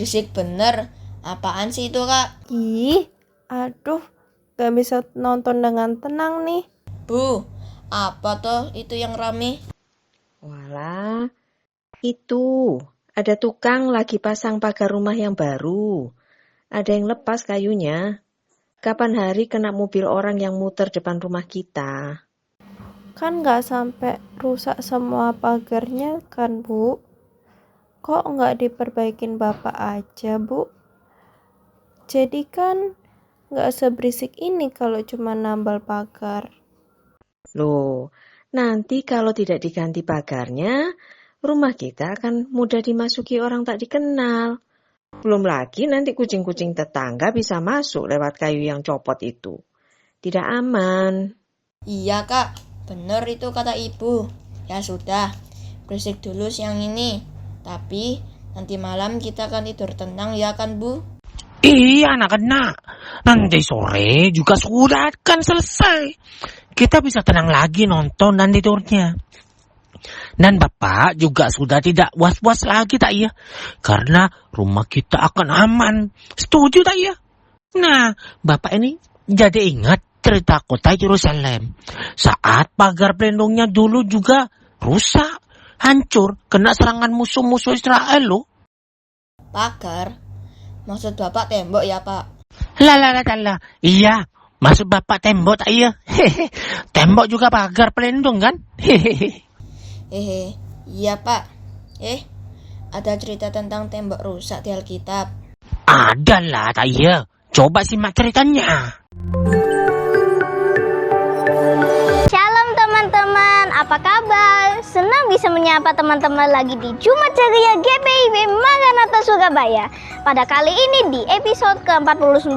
berisik bener. Apaan sih itu, Kak? Ih, aduh, gak bisa nonton dengan tenang nih. Bu, apa toh itu yang rame? Walah, itu ada tukang lagi pasang pagar rumah yang baru. Ada yang lepas kayunya. Kapan hari kena mobil orang yang muter depan rumah kita? Kan gak sampai rusak semua pagarnya kan, Bu? Kok gak diperbaikin Bapak aja, Bu? Jadi kan gak seberisik ini kalau cuma nambal pagar. Loh, nanti kalau tidak diganti pagarnya, rumah kita akan mudah dimasuki orang tak dikenal. Belum lagi nanti kucing-kucing tetangga bisa masuk lewat kayu yang copot itu. Tidak aman. Iya, Kak. Bener itu kata ibu. Ya sudah, berisik dulu siang ini. Tapi nanti malam kita akan tidur tenang ya kan, Bu? Iya anak-anak, nanti sore juga sudah akan selesai. Kita bisa tenang lagi nonton dan tidurnya. Dan Bapak juga sudah tidak was-was lagi tak iya? Karena rumah kita akan aman. Setuju tak iya? Nah, Bapak ini jadi ingat cerita kota Yerusalem. Saat pagar pelindungnya dulu juga rusak, hancur, kena serangan musuh-musuh Israel loh. Pagar? Maksud Bapak tembok ya, Pak? Lah. Iya, maksud Bapak tembok tak iya? Tembok juga pagar pelindung kan? Iya, Pak. Ada cerita tentang tembok rusak di Alkitab. Ada lah tak iya. Coba simak ceritanya. Shalom teman-teman, apa kabar? Senang bisa menyapa teman-teman lagi di Jumat Ceria GPIB Maranatha Surabaya. Pada kali ini di episode ke-49,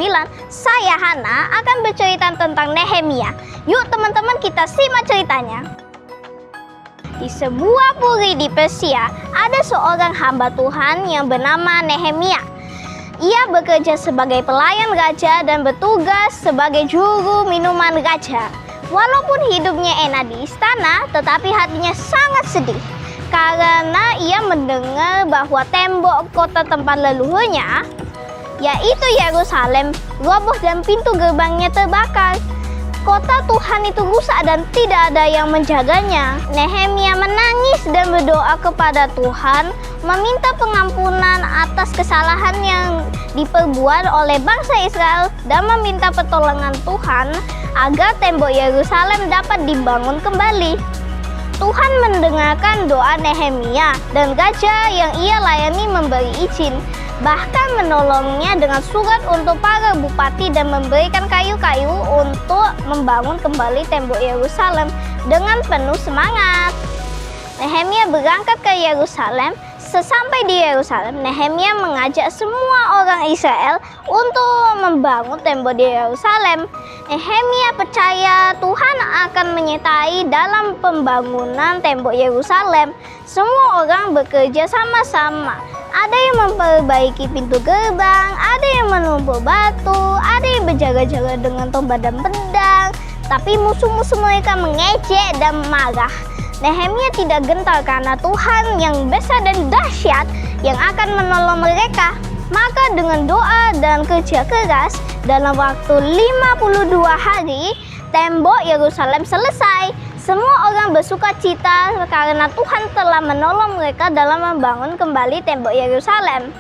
saya Hana akan bercerita tentang Nehemia. Yuk teman-teman kita simak ceritanya. Di sebuah puri di Persia, ada seorang hamba Tuhan yang bernama Nehemia. Ia bekerja sebagai pelayan raja dan bertugas sebagai juru minuman raja. Walaupun hidupnya enak di istana, tetapi hatinya sangat sedih. Karena ia mendengar bahwa tembok kota tempat leluhurnya, yaitu Yerusalem, roboh dan pintu gerbangnya terbakar. Kota Tuhan itu rusak dan tidak ada yang menjaganya. Nehemia menangis dan berdoa kepada Tuhan, meminta pengampunan atas kesalahan yang diperbuat oleh bangsa Israel dan meminta pertolongan Tuhan agar tembok Yerusalem dapat dibangun kembali. Tuhan mendengarkan doa Nehemia dan raja yang ia layani memberi izin, bahkan menolongnya dengan surat untuk para bupati dan memberikan kayu-kayu untuk membangun kembali tembok Yerusalem dengan penuh semangat. Nehemia berangkat ke Yerusalem. Sesampai di Yerusalem, Nehemia mengajak semua orang Israel untuk membangun tembok di Yerusalem. Nehemia percaya Tuhan akan menyertai dalam pembangunan tembok Yerusalem. Semua orang bekerja sama-sama. Ada yang memperbaiki pintu gerbang, ada yang menumpuk batu, ada yang berjaga-jaga dengan tombak dan pedang. Tapi musuh-musuh mereka mengejek dan marah. Nehemia tidak gentar karena Tuhan yang besar dan dahsyat yang akan menolong mereka. Maka dengan doa dan kerja keras, dalam waktu 52 hari, tembok Yerusalem selesai. Semua orang bersuka cita karena Tuhan telah menolong mereka dalam membangun kembali tembok Yerusalem.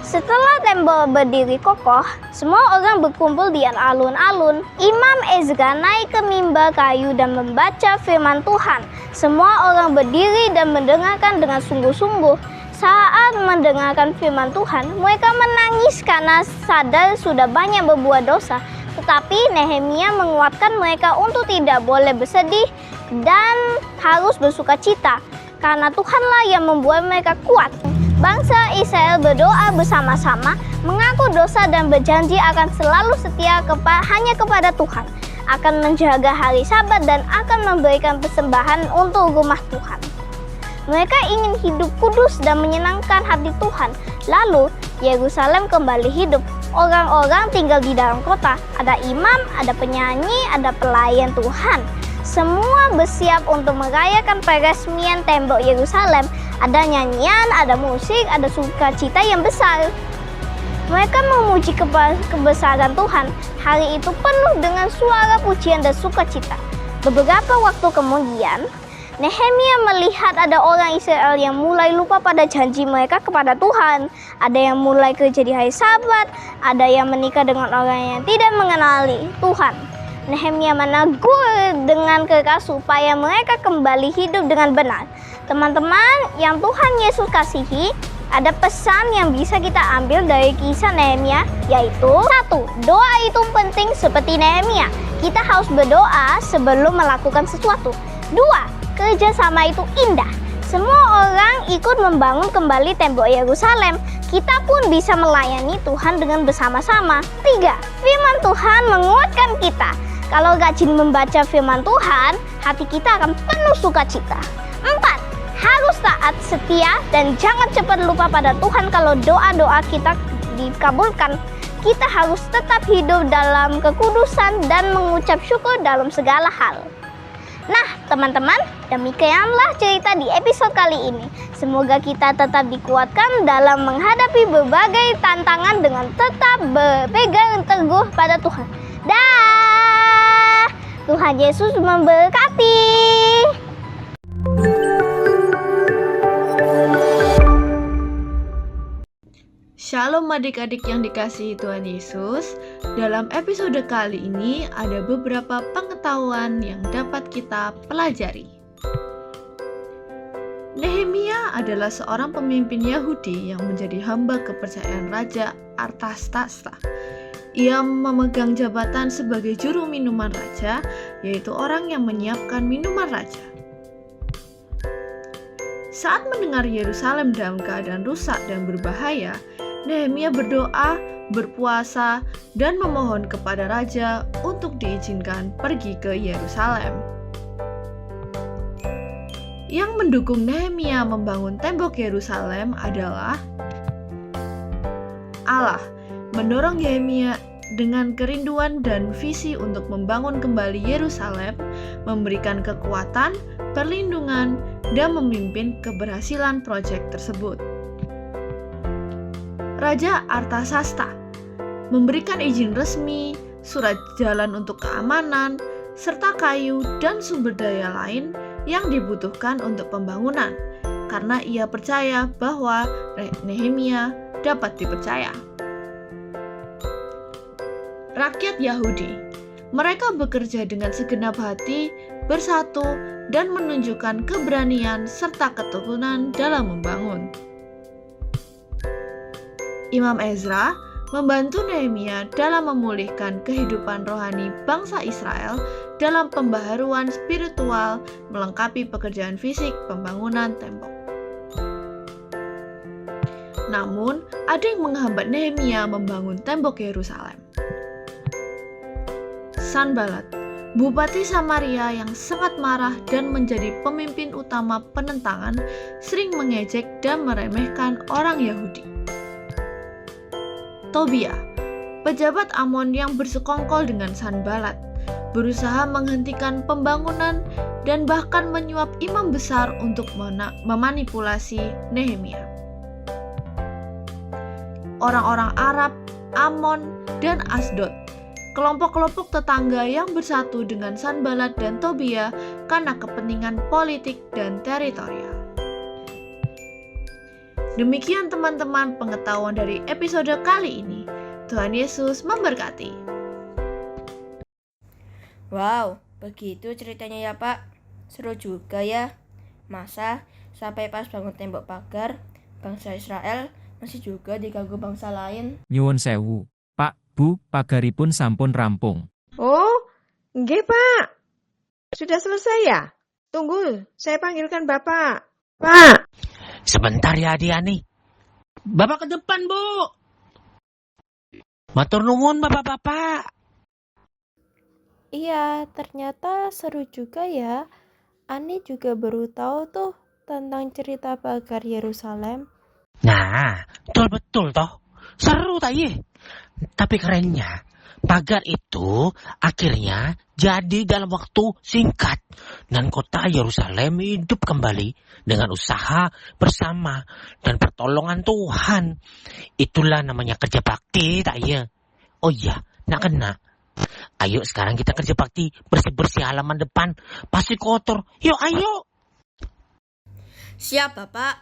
Setelah tembok berdiri kokoh, semua orang berkumpul di alun-alun. Imam Ezra naik ke mimbar kayu dan membaca firman Tuhan. Semua orang berdiri dan mendengarkan dengan sungguh-sungguh. Saat mendengarkan firman Tuhan, mereka menangis karena sadar sudah banyak berbuat dosa. Tetapi Nehemia menguatkan mereka untuk tidak boleh bersedih dan harus bersuka cita, karena Tuhanlah yang membuat mereka kuat. Bangsa Israel berdoa bersama-sama, mengaku dosa dan berjanji akan selalu setia hanya kepada Tuhan, akan menjaga hari Sabat dan akan memberikan persembahan untuk rumah Tuhan. Mereka ingin hidup kudus dan menyenangkan hati Tuhan. Lalu Yerusalem kembali hidup. Orang-orang tinggal di dalam kota. Ada imam, ada penyanyi, ada pelayan Tuhan. Semua bersiap untuk merayakan peresmian tembok Yerusalem. Ada nyanyian, ada musik, ada sukacita yang besar. Mereka memuji kebesaran Tuhan. Hari itu penuh dengan suara pujian dan sukacita. Beberapa waktu kemudian, Nehemia melihat ada orang Israel yang mulai lupa pada janji mereka kepada Tuhan. Ada yang mulai kerja di hari Sabat, ada yang menikah dengan orang yang tidak mengenali Tuhan. Nehemia menegur dengan keras supaya mereka kembali hidup dengan benar. Teman-teman yang Tuhan Yesus kasihi, ada pesan yang bisa kita ambil dari kisah Nehemia, yaitu 1. Doa itu penting seperti Nehemia. Kita harus berdoa sebelum melakukan sesuatu. 2. Kerjasama itu indah. Semua orang ikut membangun kembali tembok Yerusalem. Kita pun bisa melayani Tuhan dengan bersama-sama. 3. Firman Tuhan menguatkan kita. Kalau rajin membaca firman Tuhan, hati kita akan penuh sukacita. 4. Harus taat, setia, dan jangan cepat lupa pada Tuhan kalau doa-doa kita dikabulkan. Kita harus tetap hidup dalam kekudusan dan mengucap syukur dalam segala hal. Nah, teman-teman, demikianlah cerita di episode kali ini. Semoga kita tetap dikuatkan dalam menghadapi berbagai tantangan dengan tetap berpegang teguh pada Tuhan. Dah, Tuhan Yesus memberkati. Shalom adik-adik yang dikasihi Tuhan Yesus. Dalam episode kali ini ada beberapa pengetahuan yang dapat kita pelajari. Nehemia adalah seorang pemimpin Yahudi yang menjadi hamba kepercayaan Raja Artasasta. Ia memegang jabatan sebagai juru minuman raja, yaitu orang yang menyiapkan minuman raja. Saat mendengar Yerusalem dalam keadaan rusak dan berbahaya, Nehemia berdoa, berpuasa, dan memohon kepada raja untuk diizinkan pergi ke Yerusalem. Yang mendukung Nehemia membangun tembok Yerusalem adalah Allah, mendorong Nehemia dengan kerinduan dan visi untuk membangun kembali Yerusalem, memberikan kekuatan, perlindungan, dan memimpin keberhasilan proyek tersebut. Raja Artasasta memberikan izin resmi, surat jalan untuk keamanan, serta kayu dan sumber daya lain yang dibutuhkan untuk pembangunan, karena ia percaya bahwa Nehemia dapat dipercaya. Rakyat Yahudi, mereka bekerja dengan segenap hati, bersatu, dan menunjukkan keberanian serta ketekunan dalam membangun. Imam Ezra membantu Nehemia dalam memulihkan kehidupan rohani bangsa Israel dalam pembaharuan spiritual melengkapi pekerjaan fisik pembangunan tembok. Namun, ada yang menghambat Nehemia membangun tembok Yerusalem. Sanballat, Bupati Samaria yang sangat marah dan menjadi pemimpin utama penentangan, sering mengejek dan meremehkan orang Yahudi. Tobia, pejabat Amon yang bersekongkol dengan Sanballat, berusaha menghentikan pembangunan dan bahkan menyuap imam besar untuk memanipulasi Nehemia. Orang-orang Arab, Amon, dan Asdod, kelompok-kelompok tetangga yang bersatu dengan Sanballat dan Tobia karena kepentingan politik dan teritorial. Demikian teman-teman pengetahuan dari episode kali ini. Tuhan Yesus memberkati. Wow, begitu ceritanya ya Pak. Seru juga ya. Masa sampai pas bangun tembok pagar, bangsa Israel masih juga diganggu bangsa lain. Nyuwun sewu, Pak, Bu, pagaripun sampun rampung. Oh, nggih Pak. Sudah selesai ya? Tunggu, saya panggilkan Bapak. Pak. Sebentar ya Adiani. Bapak ke depan, Bu. Matur nuwun Bapak-bapak. Iya, ternyata seru juga ya. Ani juga baru tahu tuh tentang cerita pagar Yerusalem. Nah, betul toh. Seru tak ye. Tapi kerennya, Pagar itu akhirnya jadi dalam waktu singkat dan kota Yerusalem hidup kembali dengan usaha bersama dan pertolongan Tuhan. Itulah namanya kerja bakti, tak ya? Oh iya, nak kena. Ayo sekarang kita kerja bakti, bersih-bersih halaman depan, pasti kotor. Yuk, ayo. Siap, Bapak.